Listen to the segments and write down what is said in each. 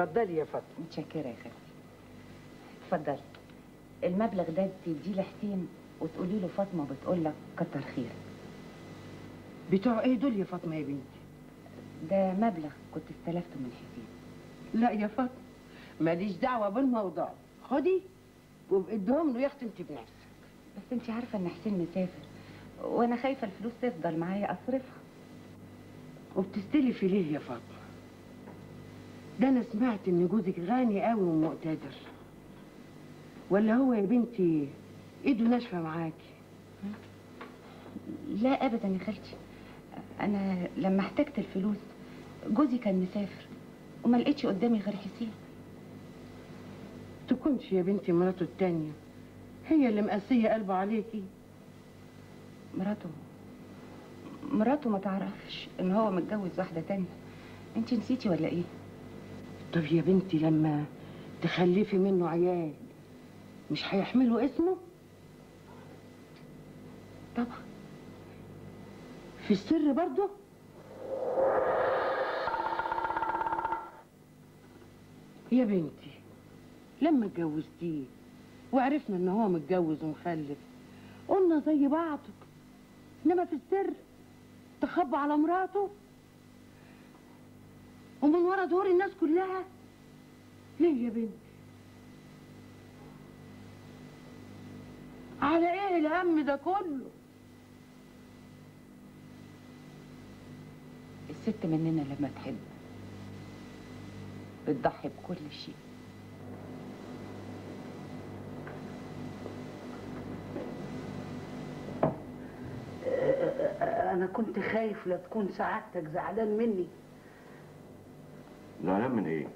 اتفضلي يا فاطمه. متشكره يا خالتي. اتفضلي. المبلغ ده تديه لحسين وتقولي له فاطمه بتقول لك كتر خيرك. بتوع ايه دول يا فاطمه يا بنتي؟ ده مبلغ كنت استلفته من حسين. لا يا فاطمه، ماليش دعوه بالموضوع. خدي وبقدهم له يا اختي انت بنفسك. بس انت عارفه ان حسين مسافر وانا خايفه الفلوس تفضل معايا اصرفها. وبتستلفي ليه يا فاطمه؟ ده انا سمعت ان جوزك غني قوي ومقتدر. ولا هو يا بنتي ايده ناشفه معاكي؟ لا ابدا يا خالتي، انا لما احتجت الفلوس جوزي كان مسافر وما لقيتش قدامي غير حسين. تكونش يا بنتي مراته التانية هي اللي مقاسيه قلبه عليكي؟ مراته ما تعرفش ان هو متجوز واحده تانية. انت نسيتي ولا ايه؟ طب يا بنتي لما تخلفي منه عيال مش هيحملوا اسمه؟ طبعا. في السر برضه؟ يا بنتي لما اتجوزتيه وعرفنا ان هو متجوز ومخلف قلنا زي بعض، انما في السر تخبى على مراته ومن ورا دور الناس كلها. ليه يا بنتي؟ على ايه الهم ده كله؟ الست مننا لما تحب بتضحي بكل شيء. انا كنت خايف لا تكون سعادتك زعلان مني. زعلان من ايه؟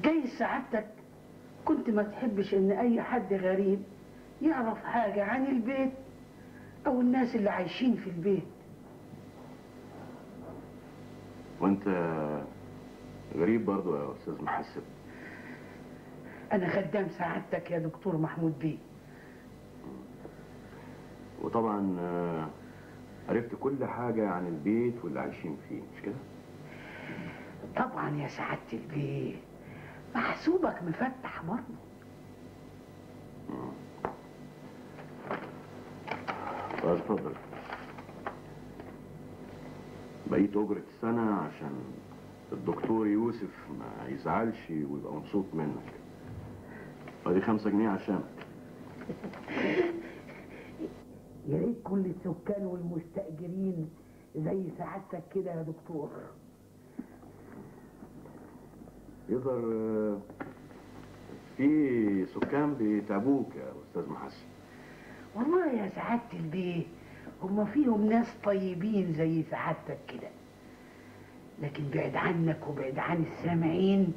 جاي سعادتك كنت ما تحبش ان اي حد غريب يعرف حاجة عن البيت او الناس اللي عايشين في البيت. وانت غريب برضو يا استاذ محسن. انا خدام سعادتك يا دكتور محمود بيه. وطبعا عرفت كل حاجة عن البيت واللي عايشين فيه، مش كده؟ طبعا يا سعادة البيه، محسوبك مفتح برضه. طيب اتفضل. بقيت أجرة السنة عشان الدكتور يوسف ما يزعلش ويبقى مبسوط منك. ادي 5 جنيه عشانك. يا ريت كل السكان والمستأجرين زي سعادتك كده يا دكتور. يظهر في سكان بيتعبوك يا استاذ محسن. والله يا سعادة البيه هما فيهم ناس طيبين زي سعادتك كده، لكن بعد عنك وبعد عن السامعين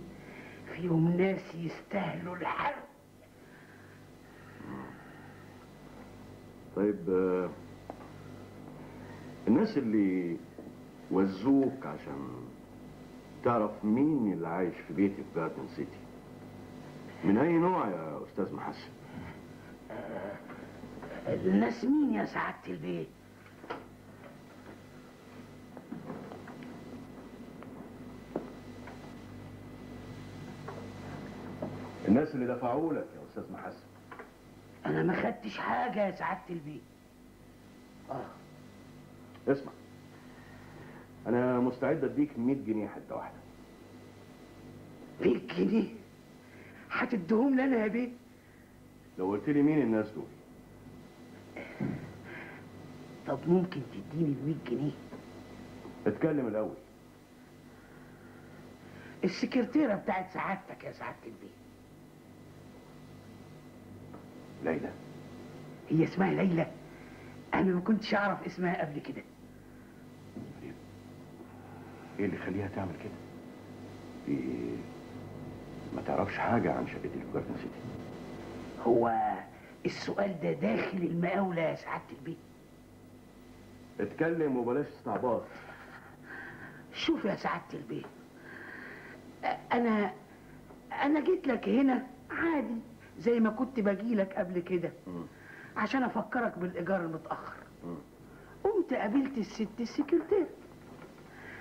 فيهم ناس يستاهلوا الحرب. طيب الناس اللي وزوك عشان تعرف مين اللي عايش في بيتي في جاردن سيتي من اي نوع يا استاذ محسن؟ الناس مين يا سعادة البيه؟ الناس اللي دفعوا لك يا استاذ محسن. انا ما خدتش حاجه يا سعاده البيه. اسمع، انا مستعد اديك 100 جنيه حته واحده. 100 جنيه هتديهم لنا يا بيه؟ لو قلت لي مين الناس دول. طب ممكن تديني ال 100 جنيه؟ اتكلم الاول. السكرتيره بتاعت سعادتك يا سعاده البيه. ليلى. هي اسمها ليلى؟ انا ما كنتش اعرف اسمها قبل كده. ايه اللي يخليها تعمل كده؟ دي ما تعرفش حاجه عن شقتي في جاردن سيتي. هو السؤال ده داخل المقاولة يا سعادة البيه؟ اتكلم وبلاش استعباط. شوف يا سعادة البيه، أنا جيت لك هنا عادي زي ما كنت باجي لك قبل كده عشان أفكرك بالإيجار المتأخر. قمت قابلت الست السكرتير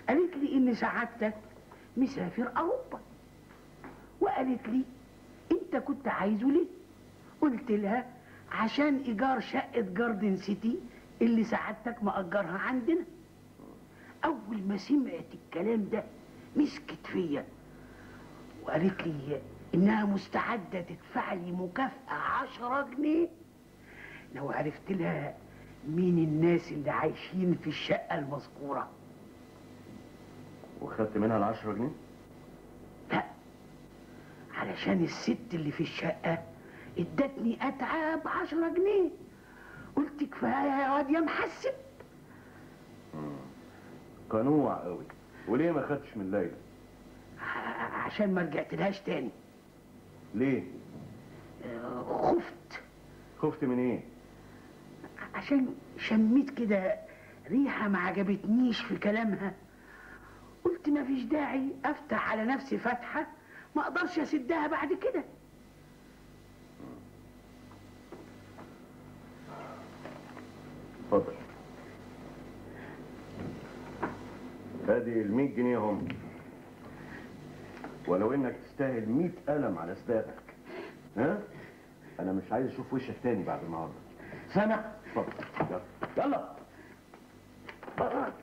قالت لي ان سعادتك مسافر اوروبا، وقالت لي انت كنت عايزه ليه؟ قلت لها عشان ايجار شقه جاردن سيتي اللي سعادتك مأجرها عندنا. اول ما سمعت الكلام ده مسكت فيا وقالت لي انها مستعده تدفع لي مكافاه 10 جنيه لو عرفت لها مين الناس اللي عايشين في الشقه المذكوره. وخدت منها ال10 جنيه؟ لا، علشان الست اللي في الشقه ادتني اتعاب 10 جنيه. قلت كفايه يا واد يا محسب. قنوع قوي. وليه ما خدتش من ليلى؟ عشان ما رجعتلهاش تاني. ليه؟ خفت. خفت من ايه؟ عشان شميت كده ريحة ما عجبتنيش في كلامها. قلت ما فيش داعي افتح على نفسي فتحة ما اقدرش اسدها بعد كده. اتفضل. ادي ال100 جنيه هم، ولو انك تستاهل 100 قلم على سدادك. ها؟ انا مش عايز اشوف وشك تاني بعد النهارده. سامع؟ اتفضل. يلا يلا.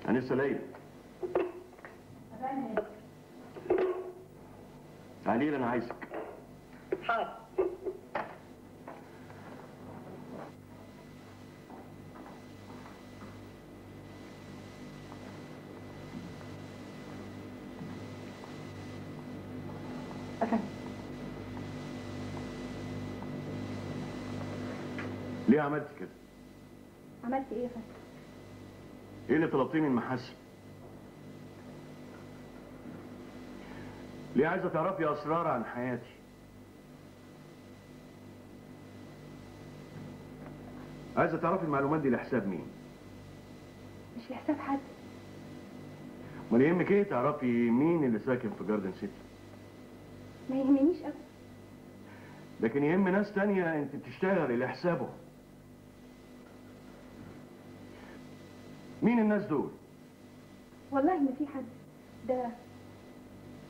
أنسة ليلى. تعالي لي، أنا عايزك. حاضر. ليه عملت كده؟ عملت ايه يا فندم؟ ايه اللي طلبتيه من محسن؟ ليه عايزه تعرفي اسرار عن حياتي؟ عايزه تعرفي المعلومات دي لحساب مين؟ مش لحساب حد. امال يهمك ايه تعرفي مين اللي ساكن في جاردن سيتي؟ ما يهمنيش ابدا. لكن يهم ناس تانية انت بتشتغلي لحسابهم. مين الناس دول؟ والله ما في حد. ده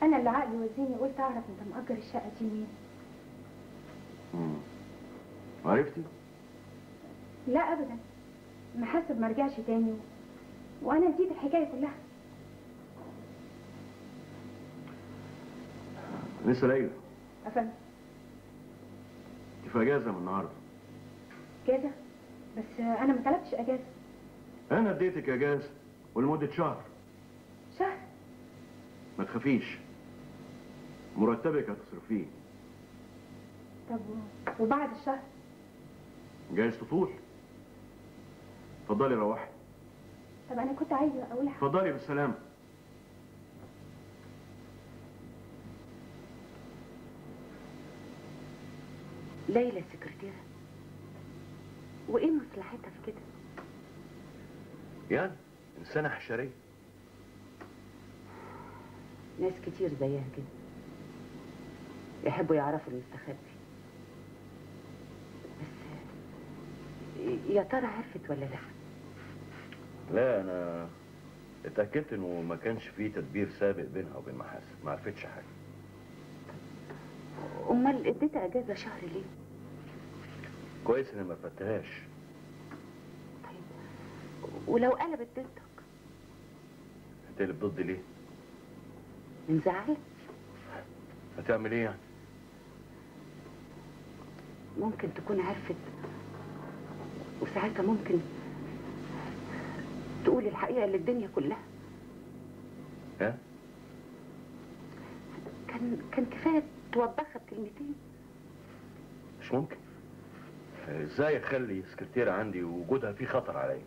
انا اللي عقلي وزيني قلت اعرف انت مأجر الشقه دي مين. عرفتي؟ لا ابدا، محاسب ما رجعش تاني وانا نسيت الحكايه كلها. لسه ليلى. افندم. انت في اجازه من النهارده. اجازه؟ بس انا ما طلبتش اجازه. انا اديتك اجازه ولمده شهر. شهر؟ ما تخافيش، مرتبك هتصرفيه. طب وبعد الشهر؟ جايز تطول. اتفضلي روحي. طب انا كنت عايزه اقول حاجه. اتفضلي بالسلامه. ليلى السكرتيرة، وايه مصلحتها في كده؟ يعني انسانه حشريه. ناس كتير زيها كده يحبوا يعرفوا المستخبي. بس يا ترى عرفت ولا لا؟ لا، انا اتاكدت انه ما كانش فيه تدبير سابق بينها وبين محاسن. ما عرفتش حاجه. امال اديتها اجازه شهر ليه؟ كويس اني ما فتهاش. طيب ولو قلبت ضدك؟ هتقلب ضدي ليه؟ من زعلك؟ هتعمل ايه يعني؟ ممكن تكون عرفت وساعتها ممكن تقول الحقيقه للدنيا كلها. ها؟ كان كفايه توبخها بكلمتين. مش ممكن. ازاي اخلي سكرتيرة عندي وجودها فيه خطر عليا؟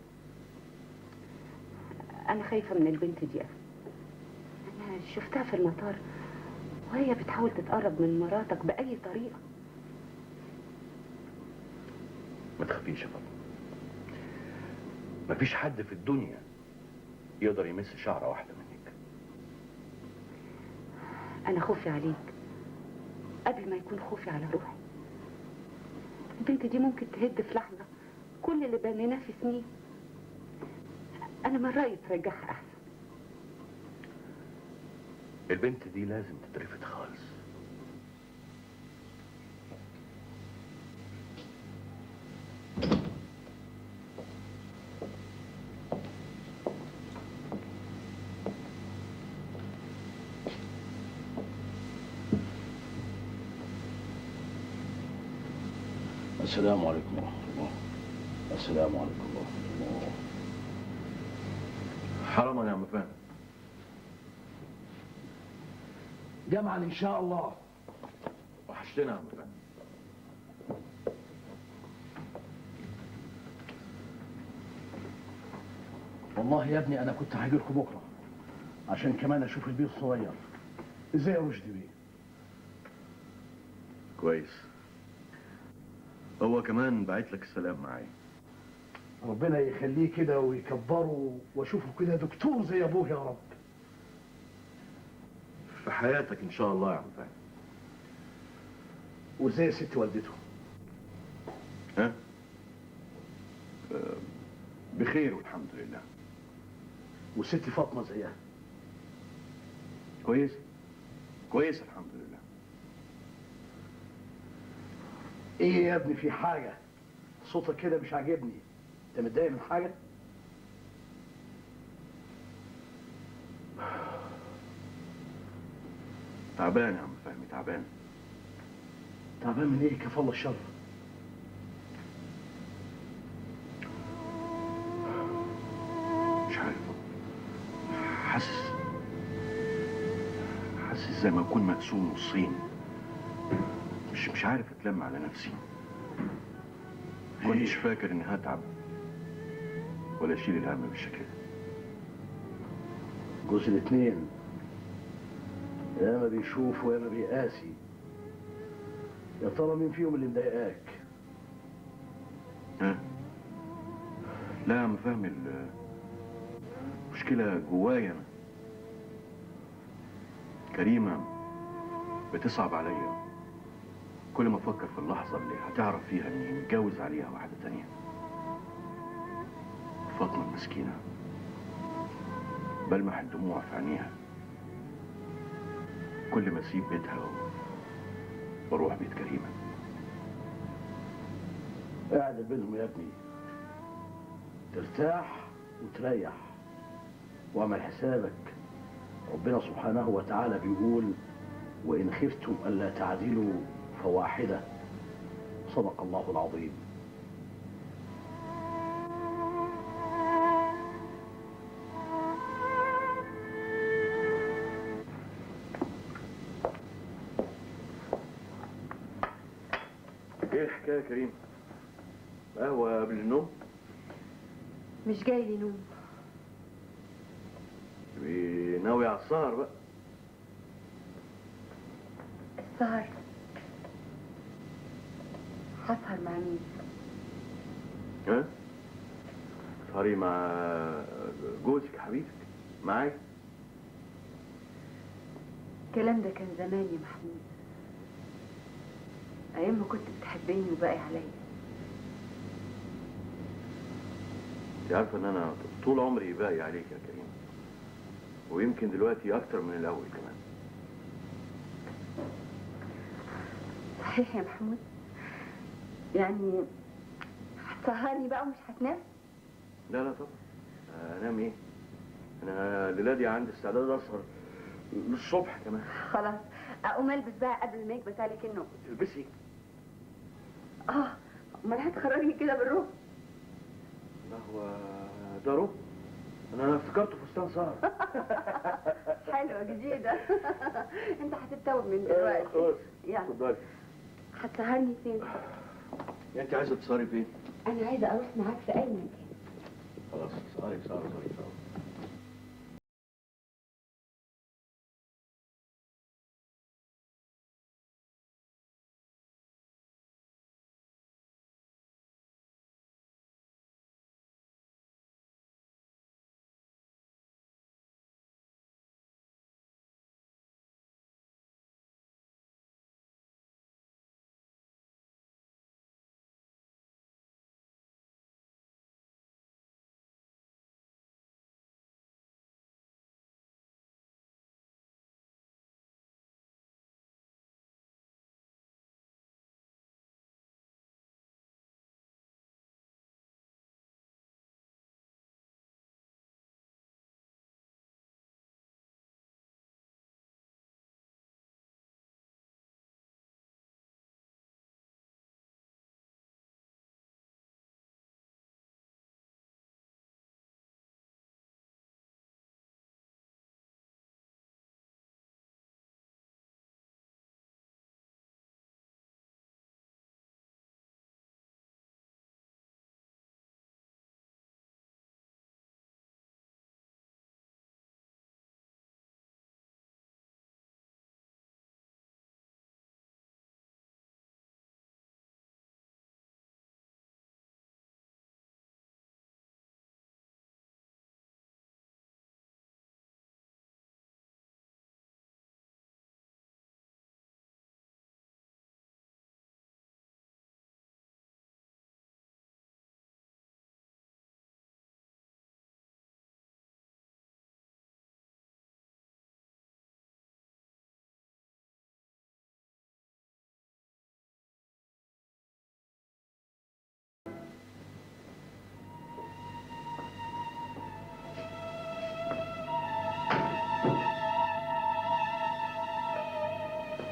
انا خايفه من البنت دي قوي. انا شفتها في المطار وهي بتحاول تتقرب من مراتك باي طريقه. ما تخافيش يا فاطمه. مفيش حد في الدنيا يقدر يمس شعره واحده منك. انا خوفي عليك قبل ما يكون خوفي على روحي. البنت دي ممكن تهد في لحظه كل اللي بنيناه في سنين. انا من رايي ترجعها احسن. البنت دي لازم تترفد خالص. السلام عليكم ورحمة الله. السلام عليكم ورحمة الله. حرام يا عم فهمي. جمعا إن شاء الله. وحشتنا يا عم فهمي. والله يا ابني أنا كنت هاجي لكم بكرة عشان كمان أشوف البيت الصغير. إزاي يا رشدي بيه؟ كويس. هو كمان بعت لك السلام معايا. ربنا يخليه كده ويكبره وأشوفه كده دكتور زي أبوه يا رب. في حياتك ان شاء الله يا عم فهمي. وإزاي ست والدته؟ ها؟ بخير والحمد لله. وست فاطمة زيها؟ كويس. كويس الحمد لله. إيه يا ابني في حاجة؟ صوتك كده مش عاجبني. أنت متضايق من حاجة؟ تعبان يا عم فهمي، تعبان. تعبان من إيه؟ كفى الله الشر. مش عارف. حاسس زي ما اكون مقسوم نصين. مش عارف اتلم على نفسي. كنتش فاكر اني هتعب ولا اشيل الهم بالشكل ده. جوز الاتنين يا ما بيشوف ويا ما بيقاسي. يا ترى مين فيهم اللي مضايقاك؟ ها؟ لا يا عم فهمي، المشكلة جوايا انا. كريمة بتصعب عليا كل ما افكر في اللحظة اللي هتعرف فيها اني متجوز عليها واحدة تانية. فاطمة المسكينة بلمح الدموع في عينيها كل ما اسيب بيتها واروح بيت كريمة. اعدل بينهم يا ابني، ترتاح وتريح واعمل حسابك. ربنا سبحانه وتعالى بيقول: وإن خفتم ألا تعدلوا فواحدة. صدق الله العظيم. ايه الحكاية يا كريم؟ قهوة قبل النوم؟ مش جاي لي نوم. تبقي ناوي على السهر بقى. السهر؟ هسهر مع مين؟ ها؟ سهري مع جوزك يا حبيبك، معايا. الكلام ده كان زمان يا محمود، ايام ما كنت بتحبني وباقي عليا. انت عارفه ان انا طول عمري باقي عليك يا كريم، ويمكن دلوقتي اكتر من الاول كمان. صحيح يا محمود؟ يعني هتسهرني بقى ومش هتنام؟ لا لا طبعا. انام ايه؟ انا الليله دي عندي استعداد اسهر للصبح كمان. خلاص اقوم البس بقى قبل ما يكبس عليك النوم. تلبسي؟ امال هتخرجني كده بالروح؟ لا هو ده روب، انا افتكرته فستان سهر. حلوه جديده. انت هتتوب من دلوقتي. خلاص يلا اتفضلي. هتسهرني فين؟ انت عايزه تسهري فين؟ انا عايزه اروح معاك في اي مكان. خلاص سهري سهري.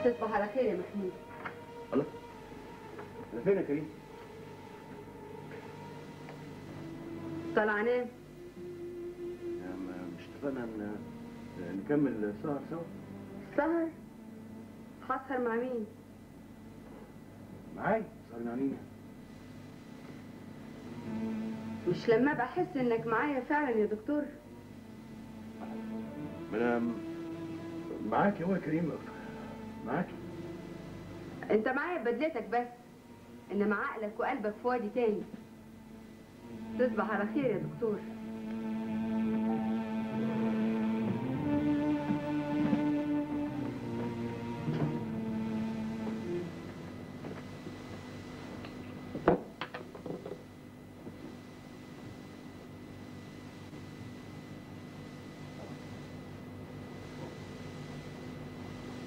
تصبح على خير يا محمود. الله، فين يا كريم؟ طالعه انام. مش اتفقنا نكمل سهر سوا؟ سهر؟ هسهر مع مين؟ معايا. سهر مع مين؟ مش لما ابقى احس انك معايا فعلا يا دكتور؟ ما انا معاك يا كريم، معاك. انت معايا ببدلتك بس، انما عقلك وقلبك في وادي تاني. تصبح على خير يا دكتور.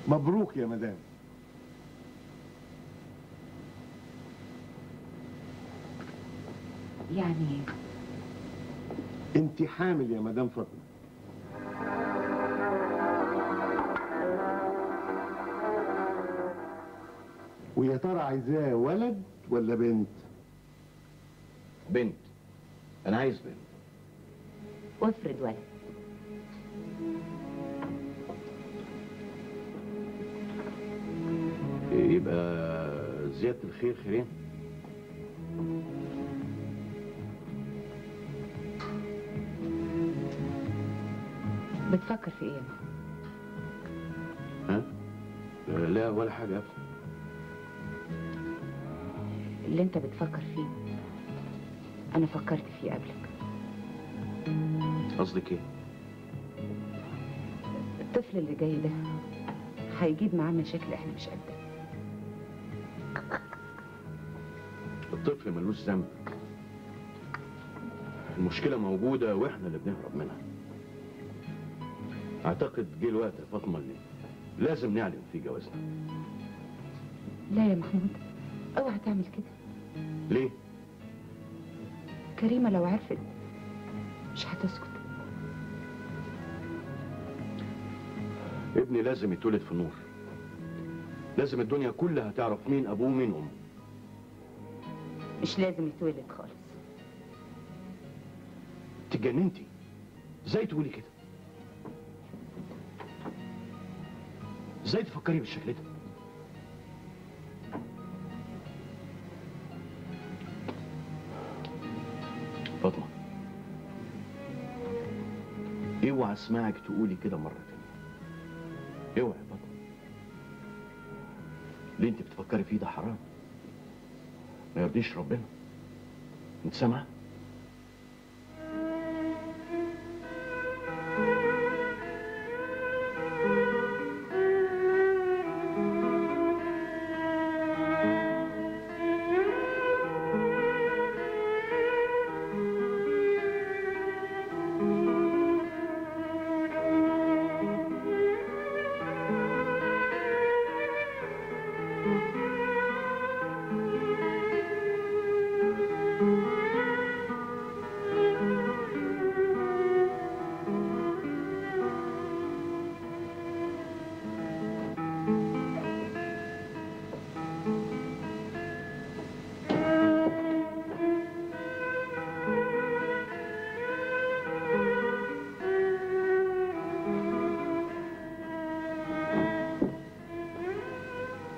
مبروك يا مدام. يعني انت حامل يا مدام فاطمه. ويا ترى عايزاه ولد ولا بنت؟ بنت. انا عايز بنت. وافرض ولد. يبقى زيادة الخير خيرين. بتفكر في ايه؟ ها؟ لا ولا حاجة أبدا. اللي انت بتفكر فيه انا فكرت فيه قبلك. قصدك ايه؟ الطفل اللي جاي ده هيجيب معاه مشاكل احنا مش قدها. الطفل ملوش ذنب. المشكلة موجودة واحنا اللي بنهرب منها. اعتقد جه الوقت يا فاطمة اللي لازم نعلن فيه جوازنا. لا يا محمود، اوعى تعمل كده. ليه؟ كريمة لو عرفت مش هتسكت. ابني لازم يتولد في النور. لازم الدنيا كلها تعرف مين ابوه ومين امه. مش لازم يتولد خالص. اتجننتي؟ ازاي تقولي كده؟ ازاي تفكري بالشكل ده؟ فاطمة، اوعى اسمعك تقولي كده مرة تانية. اوعى يا فاطمة. اللي انت بتفكري فيه ده حرام، ما يرضيش ربنا. انت سامعة؟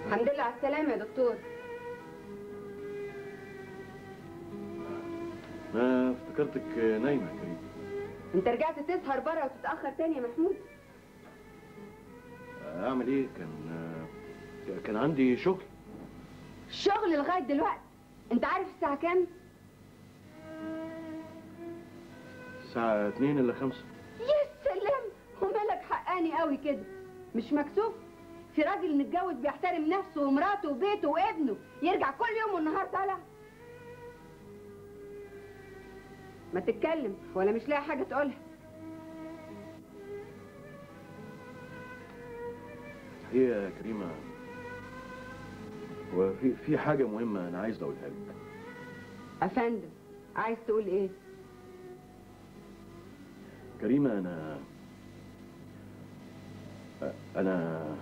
الحمد لله على السلامة يا دكتور. انا افتكرتك نايمة يا كريم. انت رجعت تسهر بره وتتأخر تاني يا محمود. اعمل ايه؟ كان عندي شغل. شغل لغاية دلوقتي؟ انت عارف الساعة كام؟ الساعة 2 إلا 5. يا سلام، ومالك حقاني قوي كده؟ مش مكسوف؟ في راجل متجوز بيحترم نفسه ومراته وبيته وابنه يرجع كل يوم والنهار طالع؟ ما تتكلم ولا مش لاقي حاجة تقولها؟ هي يا كريمة، وفي حاجة مهمة أنا عايز أقولها لك. أفندم، عايز تقول إيه؟ كريمة، أنا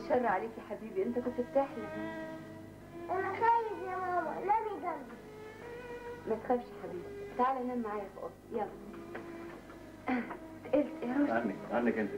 الشر عليك يا حبيبي، انت كنت بتحلم. انا خايف يا ماما، نامي جنبي. ما تخافش يا حبيبي، تعالى نام معايا في اوضتي، يلا. تقلت يا روشي. عنك انت.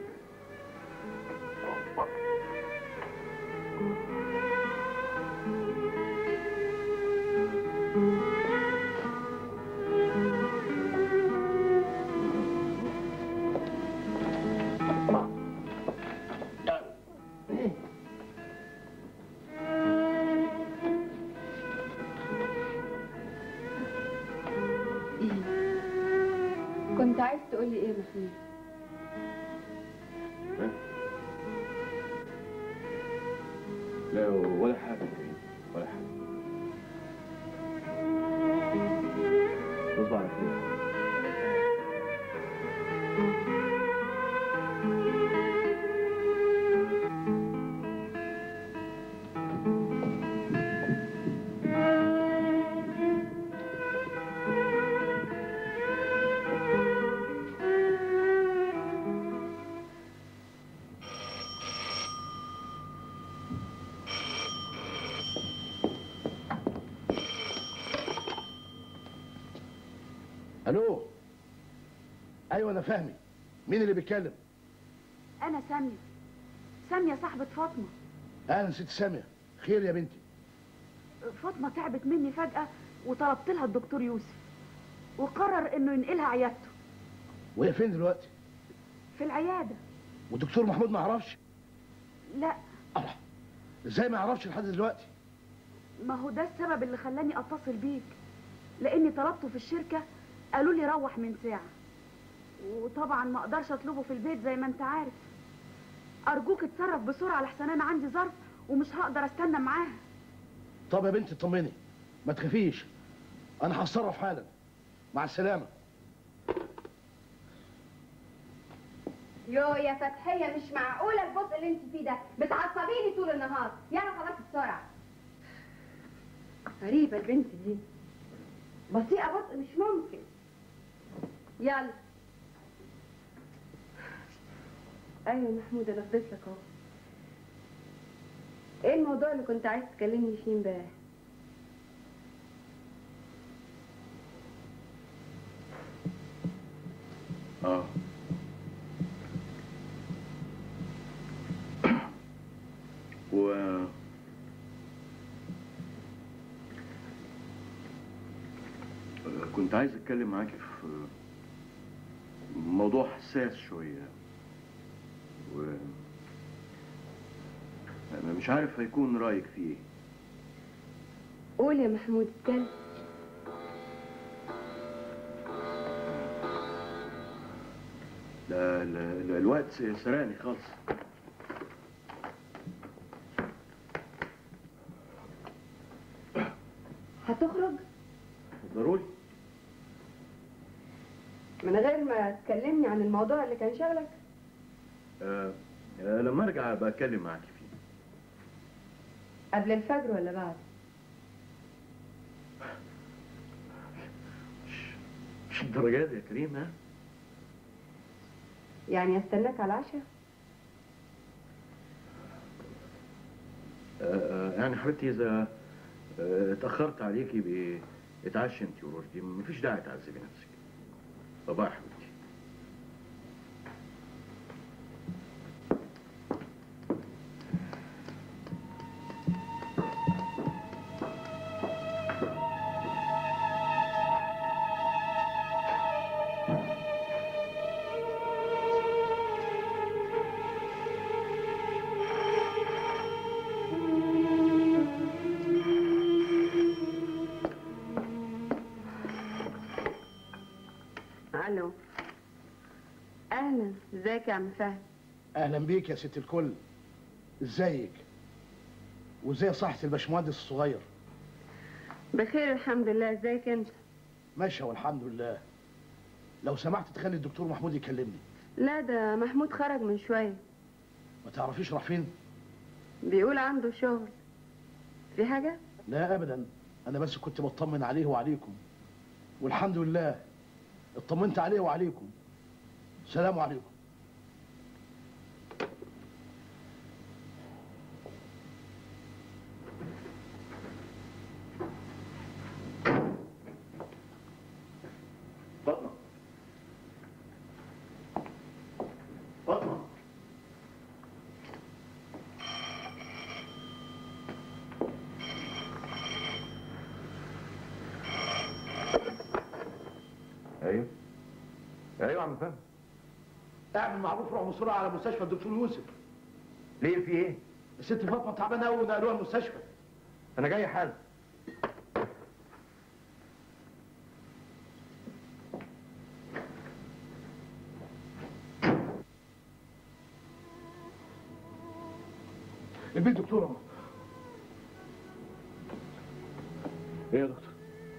كنت عايز تقولي ايه يا محمود؟ لا ولا حاجة ولا حاجة. تصبح على خير. الو. ايوه انا فهمي. مين اللي بيتكلم؟ انا ساميه صاحبه فاطمه. اهلا ست ساميه. خير يا بنتي؟ فاطمه تعبت مني فجاه وطلبت لها الدكتور يوسف وقرر انه ينقلها عيادته. وهي فين دلوقتي؟ في العياده. والدكتور محمود ما يعرفش؟ لا. الله، ازاي ما يعرفش لحد دلوقتي؟ ما هو ده السبب اللي خلاني اتصل بيك، لاني طلبته في الشركه قالوا لي روح من ساعه، وطبعا ما اقدرش اطلبه في البيت زي ما انت عارف. ارجوك اتصرف بسرعه لحسن انا عندي ظرف ومش هقدر استنى معاها. طب يا بنتي اطمني، ما تخافيش، انا هتصرف حالا. مع السلامه. يو يا فتحية، مش معقولة البطء اللي انت فيه ده، بتعصبيني طول النهار. يلا خلاص بسرعة. غريبة البنت دي، بطيئة بطء مش ممكن. يلا. ايوه يا محمود، انا فضيت لك اهو. ايه الموضوع اللي كنت عايز تكلمني فيه امبارح؟ كنت عايز اتكلم معاكي في موضوع حساس شوية، انا مش عارف هيكون رأيك فيه ايه. قول يا محمود، اتكلم. لا الوقت سرقني خالص. هتخرج؟ ضروري. من غير ما تكلمني عن الموضوع اللي كان شغلك؟ لما ارجع بتكلم معاكي فيه. قبل الفجر ولا بعد؟ مش الدرجة دي يا كريم، ها؟ يعني استناك على العشاء؟ يعني حبيبتي اذا اتأخرت عليكي اتعشي انت ورشدي، مفيش داعي تعذبي نفسك. طبعا يا حبيبتي. الو. اهلا، ازيك يا عم فهد؟ اهلا بيك يا ست الكل. ازيك؟ وازاي صحة الباشمهندس الصغير؟ بخير الحمد لله، ازيك انت؟ ماشي والحمد لله. لو سمحت تخلي الدكتور محمود يكلمني. لا، ده محمود خرج من شويه. ما تعرفيش راح فين؟ بيقول عنده شغل. في حاجه؟ لا ابدا، انا بس كنت بطمن عليه وعليكم، والحمد لله اطمنت عليه وعليكم. سلام عليكم. ايوه ايوه يا عم فهمي. اعمل معروف، روح بسرعه على مستشفى الدكتور يوسف. ليه في ايه؟ الست فاطمه تعبانه قوي ونقلوها المستشفى. انا جاي حالا. البيت دكتوره. ايه يا دكتور؟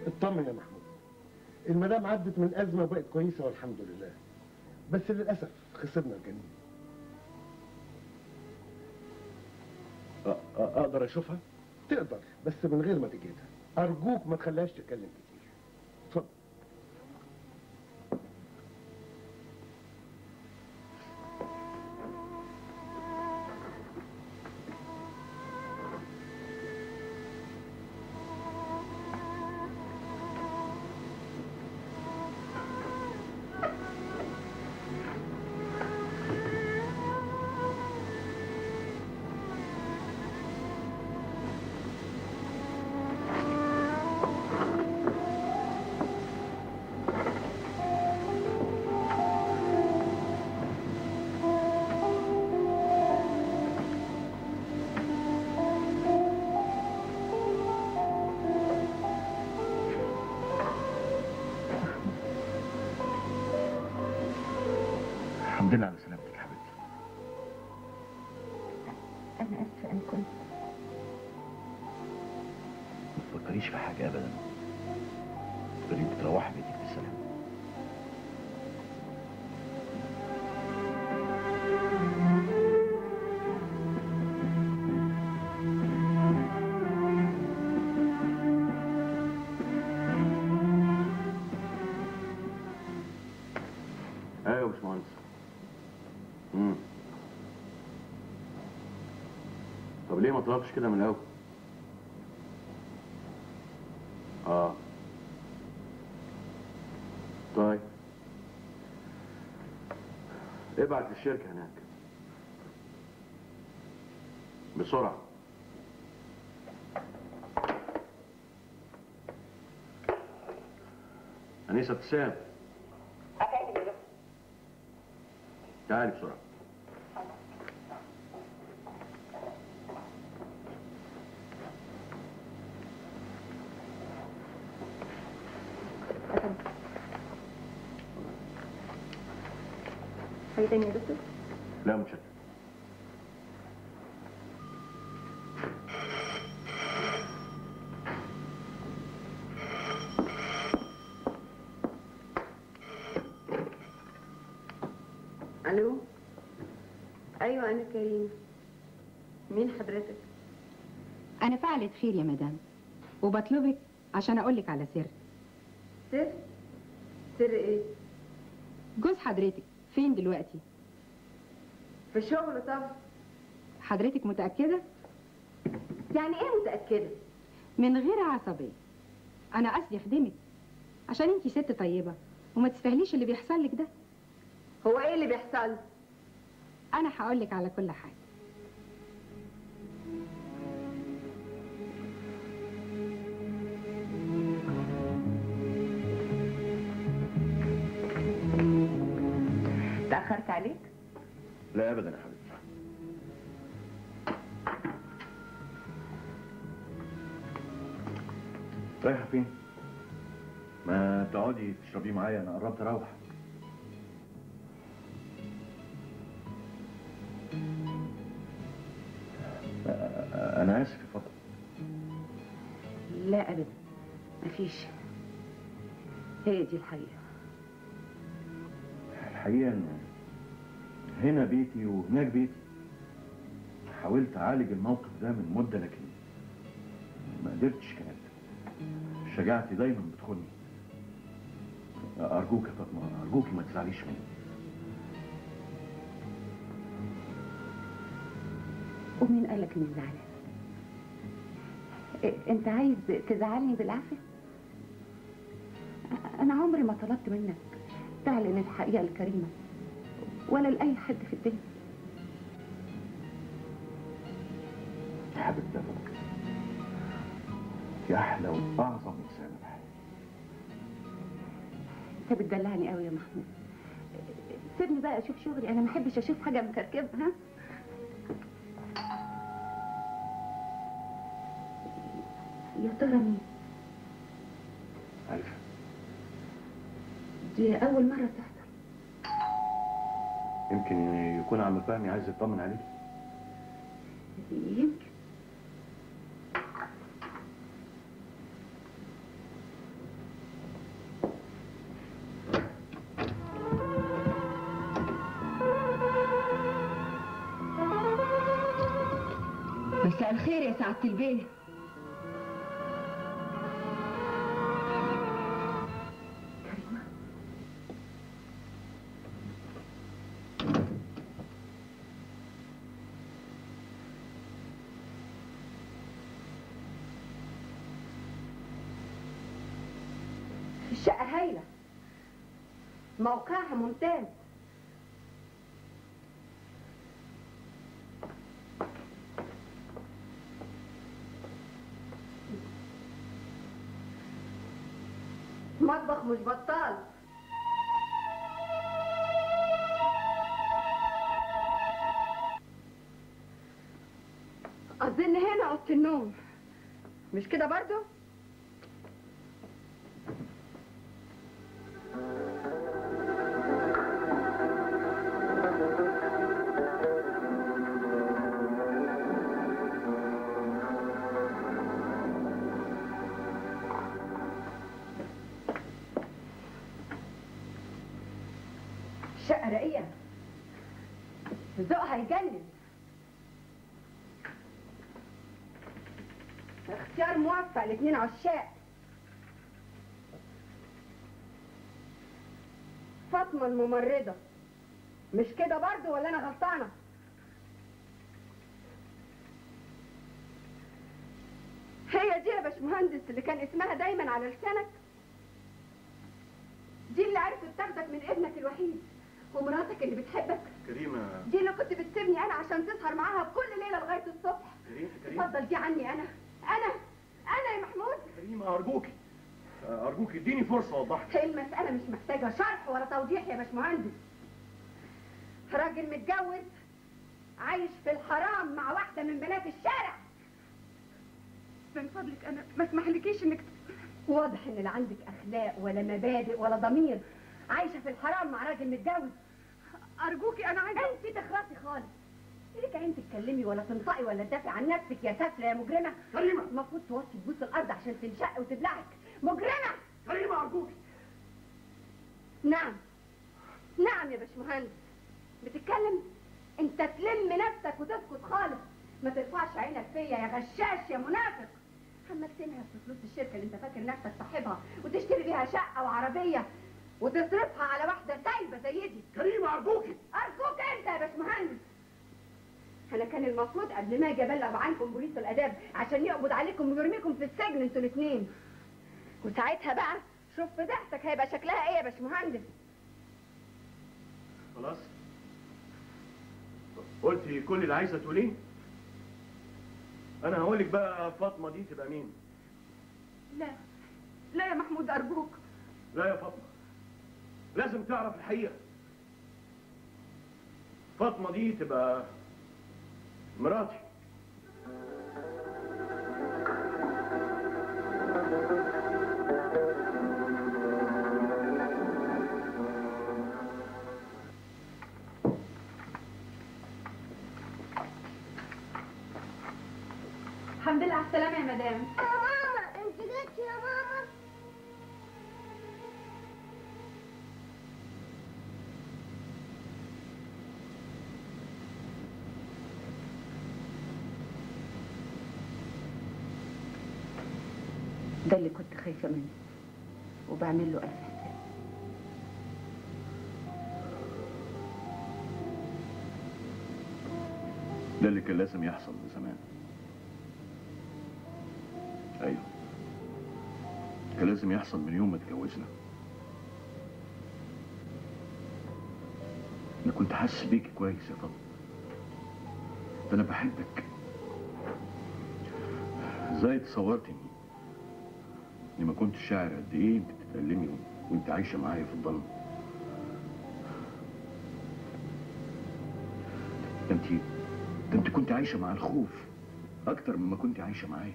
اطمن يا محمود، المدام عدت من ازمه وبقت كويسه والحمد لله، بس للاسف خسرنا الجنين. اقدر اشوفها؟ تقدر بس من غير ما تجهدها، ارجوك ما تخليهاش تتكلم كتير. اتفضل. الحمد لله على سلامتك يا حبيبتي. انا اسفه ان كنت. ما تفكريش في حاجه ابدا، تقدري تروحي بيتك بالسلامه. ايوه يا باشمهندس. طب ليه ما طلبش كده من الاول؟ طيب ابعت للشركة هناك بسرعة. أنيسة ابتسام، تعالي بسرعة. حاجة تانية يا دكتور؟ لا متشكر. الو. ايوه انا كريم. مين حضرتك؟ أنا فعلت خير يا مدام، وبطلبك عشان أقولك على سر. سر؟ سر ايه؟ جوز حضرتك فين دلوقتي؟ في الشغل طبعا. حضرتك متأكدة؟ يعني ايه متأكدة؟ من غير عصبية. أنا قصدي أخدمك عشان أنتي ست طيبة وما تستاهليش اللي بيحصل لك ده. هو ايه اللي بيحصل؟ أنا هقولك على كل حاجة. تأخرت عليك؟ لا أبدا يا حبيبتي. رايحة فين؟ ما تقعدي تشربي معايا، أنا قربت أروح. أنا آسف يا فاطمة. لا أبدا، مفيش. هي دي الحقيقة. الحقيقة إن هنا بيتي وهناك بيتي. حاولت أعالج الموقف ده من مدة لكن ما قدرتش كمان. شجاعتي دايما بتخوني. أرجوك يا فاطمة، أرجوك ما تزعليش مني. ومين قالك اني زعلان؟ انت عايز تزعلني بالعافية؟ انا عمري ما طلبت منك تعلن الحقيقة لكريمة ولا لأي حد في الدنيا. يا حبيبتي يا فاطمة، انت أحلى وأعظم إنسانة بحياتي. انت بتدلعني قوي يا محمود. سيبني بقى اشوف شغلي، انا ما احبش اشوف حاجه مكركبه. ها يا ترى مين؟ عارفه؟ دي اول مره تحصل. يمكن يكون عم فهمي عايز يطمن عليك. يمكن. مساء الخير يا سعادة البيه. كريمة. الشقة هايلة، موقعها ممتاز. مطبخ مش بطال. أظن هنا أوضة النوم، مش كده برضو؟ شقة رقيقة، ذوقها يجنن. اختيار موفق لاتنين عشاق. فاطمة الممرضة، مش كده برضو ولا أنا غلطانة؟ هي دي يا باشمهندس اللي كان اسمها دايما على لسانك؟ دي اللي عرفت تاخدك من ابنك الوحيد ومراتك اللي بتحبك؟ كريمه، دي اللي كنت بتسيبني انا عشان تسهر معاها كل ليله لغايه الصبح. كريمه اتفضل دي عني انا يا محمود. كريمه ارجوكي اديني فرصه اوضحك. المساله مش محتاجه شرح ولا توضيح يا باشمهندس. راجل متجوز عايش في الحرام مع واحده من بنات الشارع. من فضلك انا ما اسمحلكيش انك واضح ان لا عندك اخلاق ولا مبادئ ولا ضمير. عايشه في الحرام مع راجل متجوز. ارجوكي انا عايزه انت تخرسي خالص. ليك عين تتكلمي ولا تنطقي ولا تدافعي عن نفسك يا سافله يا مجرمه. كريمه، المفروض توطي تبوس الارض عشان تنشق وتبلعك. مجرمه. كريمه ارجوكي. نعم يا باشمهندس. بتتكلم؟ انت تلم نفسك وتسكت خالص. ما ترفعش عينك فيا يا غشاش يا منافق. حملتنها في فلوس الشركه اللي انت فاكر نفسك صاحبها وتشتري بيها شقه وعربيه وتصرفها على واحده سايبه زي دي. كريمه ارجوكي انت يا باشمهندس. انا كان المفروض قبل ما اجي ابلغ عنكم بوليس الاداب عشان يقبض عليكم ويرميكم في السجن انتوا الاثنين. وساعتها بقى شوف فضحتك هيبقى شكلها ايه يا باشمهندس. خلاص قلتي كل اللي عايزه تقوليه. انا هقولك بقى فاطمه دي تبقى مين. لا يا محمود ارجوك. لا يا فاطمه، لازم تعرف الحقيقه. فاطمه دي تبقى مراتي. الحمد لله على السلامه يا مدام. يا ماما انت جيتي يا ماما. ده اللي كنت خايفه منه وبعمل له ألف حساب. ده اللي كان لازم يحصل من زمان. ايوه، كان لازم يحصل من يوم ما اتجوزنا. انا كنت حاسس بيكي كويس يا فاطمه. ده انا بحبك. ازاي تصورتي اني ما كنتش شاعر قد ايه انت بتتألمي وانت عايشه معايا في الضلمه. انت كنت عايشه مع الخوف اكتر مما كنت عايشه معايا،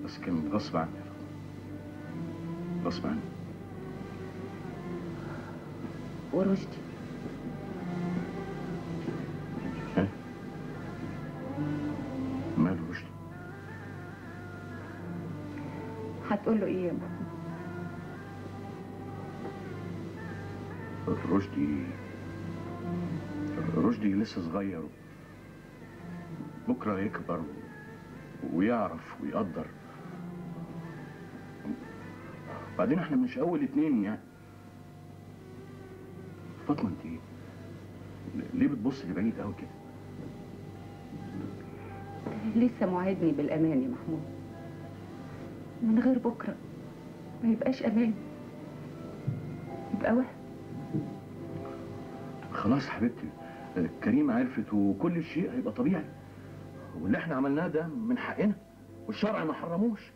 بس كان غصب عني يا فاطمه، غصب عني. ورشدي ماله رشدي؟ هتقول له ايه يا محمود؟ رشدي لسه صغير، بكره يكبر ويعرف ويقدر. بعدين احنا مش اول اتنين يعني. فاطمه انت ليه بتبص لبعيد قوي كده؟ لسه موعدني بالامان يا محمود، من غير بكره ما يبقاش امان، يبقى وهم. خلاص يا حبيبتي، كريم عرفت وكل شيء هيبقى طبيعي، واللي احنا عملناه ده من حقنا والشرع ما حرموش.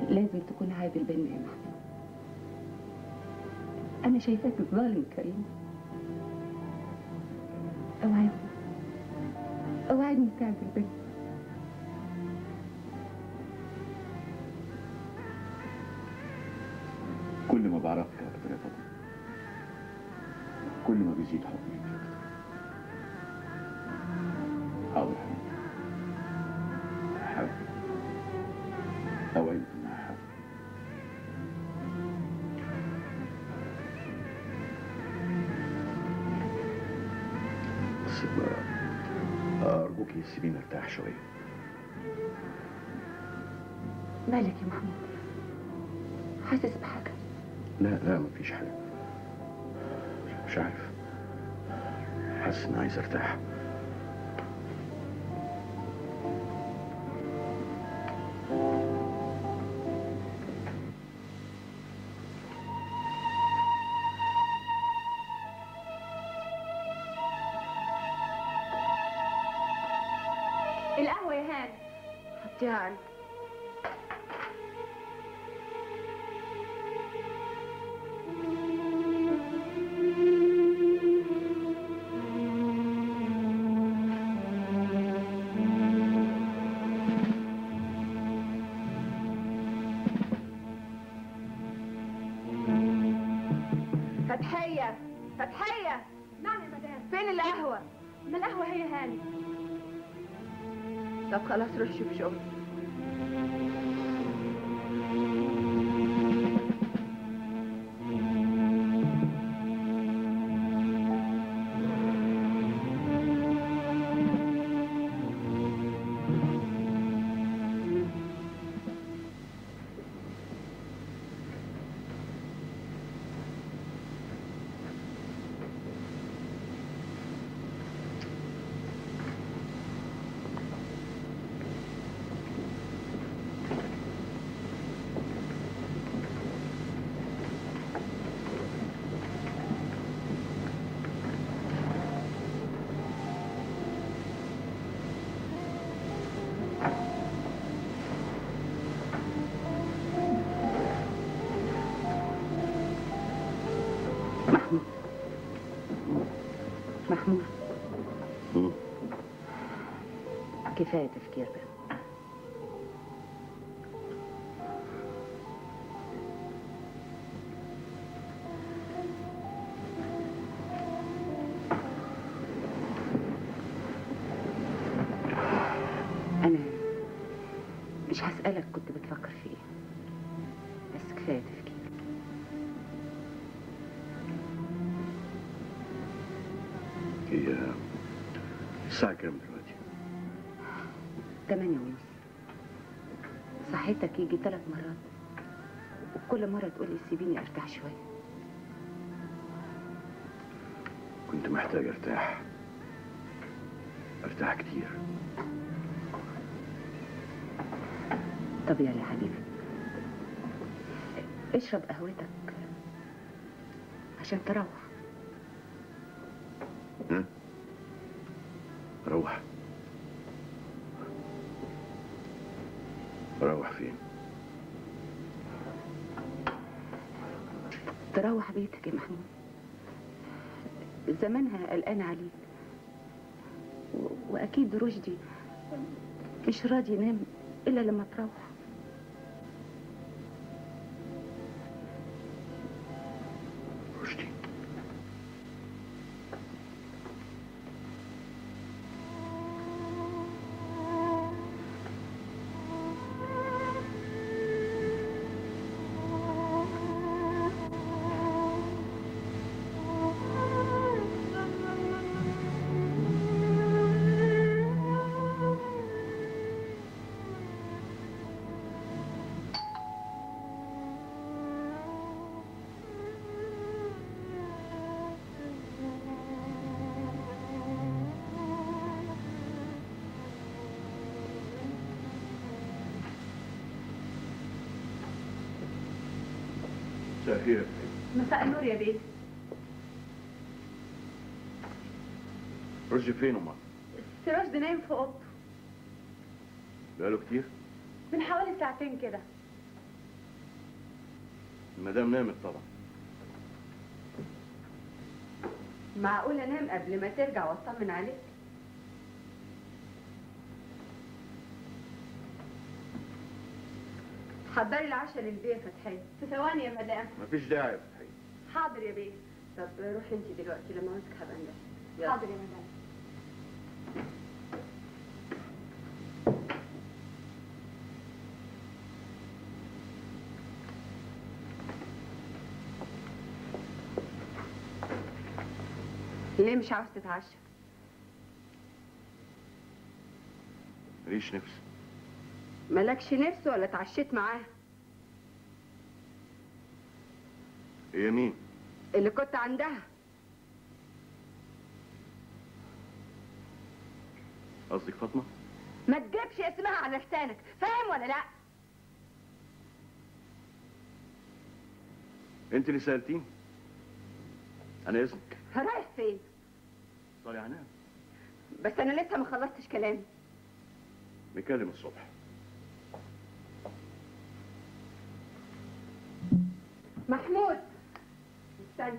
لازم تكون عادل بينا يا محمود. انا شايفاك ظالم كريم. اوعدني تعدل بينا. كل ما بعرفك اكتر يا فاطمه، كل ما بيزيد حبي ليك اكتر. حاضر حاضر، اوعدك انها حاضر. بس ارجوكي سيبيني ارتاح شويه. مالك يا محمود؟ حاسس بحاجه؟ لا مفيش حاجه، مش عارف، حاسس اني عايز ارتاح. القهوة يا هاني. حطيها عندي. فتحية. نعم يا مدام. فين القهوة؟ ما القهوة هي هاني. طب خلاص روح شوف شغل. محمود كفاية تفكير بقى. أنا مش هسألك كنت بتفكر في إيه، بس كفاية تفكير. هي الساعة كام دلوقتي؟ 8:30. صحيتك يجي 3 مرات، وكل مرة تقولي سيبيني ارتاح شوية. كنت محتاج ارتاح كتير. طب يلا يا حبيبي، اشرب قهوتك عشان تروح. ها؟ اروح؟ اروح فين؟ تروح بيتك يا محمود. زمانها قلقانة عليك، وأكيد رشدي مش راضي ينام إلا لما تروح. رشدي مساء الخير. مساء النور يا بيه. رشدي فين امال؟ رشدي نايم في اوضته بقاله كتير؟ من حوالي ساعتين كده. المدام نامت طبعا. معقول انام قبل ما ترجع واطمن عليك؟ حضري العشاء للبيه يا فتحيه. في ثواني يا مدام. مفيش داعي يا فتحي. حاضر يا بيه. طب روحي انت دلوقتي، لما عاوزك هبقى اندهلك. حاضر يا مدام. ليه مش عاوز تتعشى؟ ماليش نفس. مالكش نفس ولا اتعشيت معاه؟ هي مين؟ اللي كنت عندها. قصدك فاطمه؟ ما تجيبش اسمها على لسانك، فاهم ولا لا؟ انت اللي سالتيني. انا اذنك. رايح فين؟ طالع انام. بس انا لسه ما خلصتش كلامي. نكلم الصبح. محمود استنى.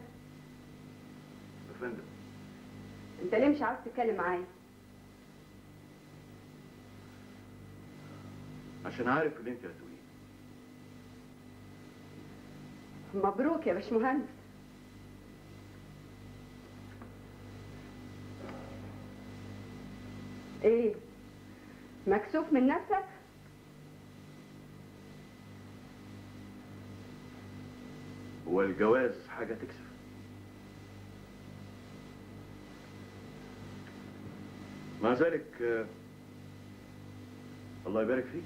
يا فندم. انت ليه مش عاوز تتكلم معايا؟ عشان عارف اللي انت هتقوليه. مبروك يا باشمهندس. ايه مكسوف من نفسك؟ هو الجواز حاجه تكسف؟ مع ذلك الله يبارك فيك.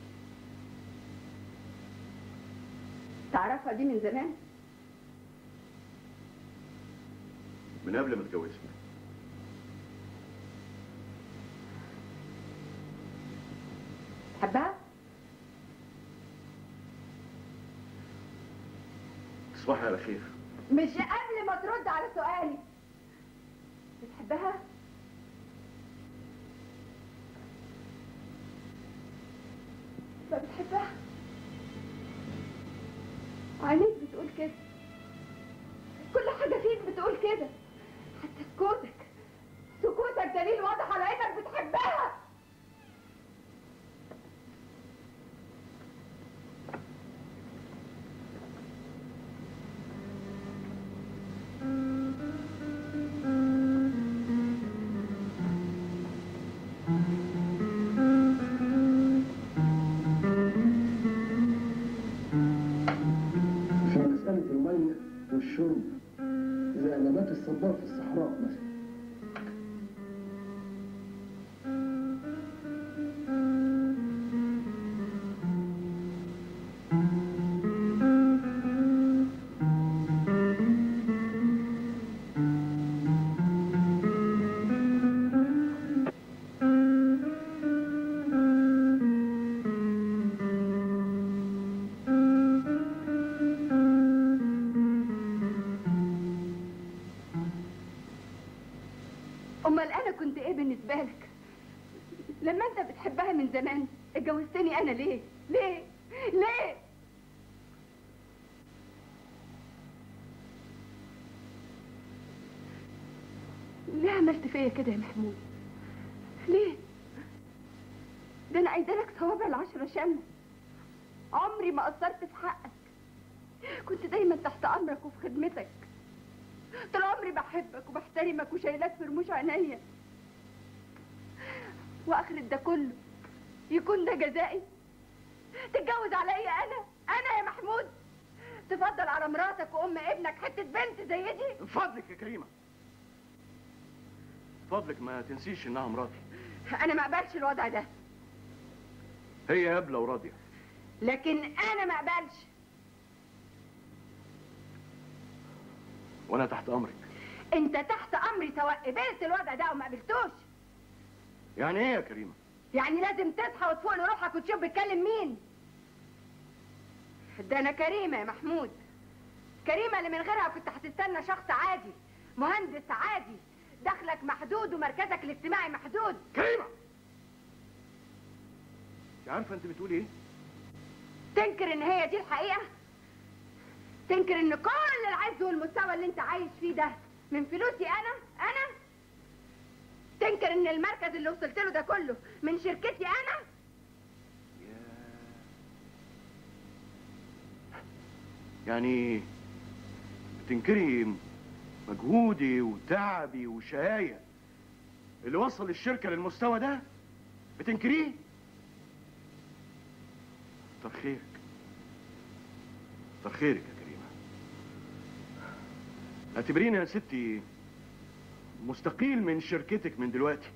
تعرفها دي من زمان؟ من قبل ما اتجوزك. تحبها؟ تصبحي على خير. مش قبل ما ترد على سؤالي. بتحبها؟ ما بتحبها؟ عينيك بتقول كده، كل حاجة فيك بتقول كده، حتى سكوتك دليل واضح على انك بتحبها. والشرب زي نبات الصبار في الصحراء مثلا. امال انا كنت ايه بالنسبه لك؟ لما انت بتحبها من زمان اتجوزتني انا ليه؟ ليه؟ ليه؟ ليه عملت فيا كده يا محمود؟ ليه؟ ده انا عايزه لك صوابع العشرة شمس. عمري ما قصرت في حقك، كنت دايما تحت امرك وفي خدمتك. طول عمري بحبك وبحترمك وشايلاك في رموش عينيا، واخر ده كله يكون ده جزائي؟ تتجوز عليا انا يا محمود؟ تفضل على مراتك وام ابنك حته بنت زي دي؟ من فضلك يا كريمه، فضلك ما تنسيش انها مراتي. انا ما اقبلش الوضع ده. هي قابله وراضيه، لكن انا ما اقبلش. وانا تحت امرك. انت تحت امري سواء قبلت الوضع ده او ما قبلتوش. يعني ايه يا كريمه؟ يعني لازم تصحى وتفوق لروحك وتشوف بتكلم مين. ده انا كريمه يا محمود، كريمه اللي من غيرها كنت هتستنى شخص عادي، مهندس عادي، دخلك محدود ومركزك الاجتماعي محدود. كريمه، انت عارفه انت بتقولي ايه؟ تنكر ان هي دي الحقيقه؟ تنكر ان كل العز والمستوى اللي انت عايش فيه ده من فلوسي انا؟ تنكر ان المركز اللي وصلت له ده كله من شركتي انا؟ يعني بتنكري مجهودي وتعبي وشقايا اللي وصل الشركه للمستوى ده؟ بتنكريه؟ كتر خيرك، كتر خيرك يا كريمه. اعتبريني يا ستي مستقيل من شركتك من دلوقتي.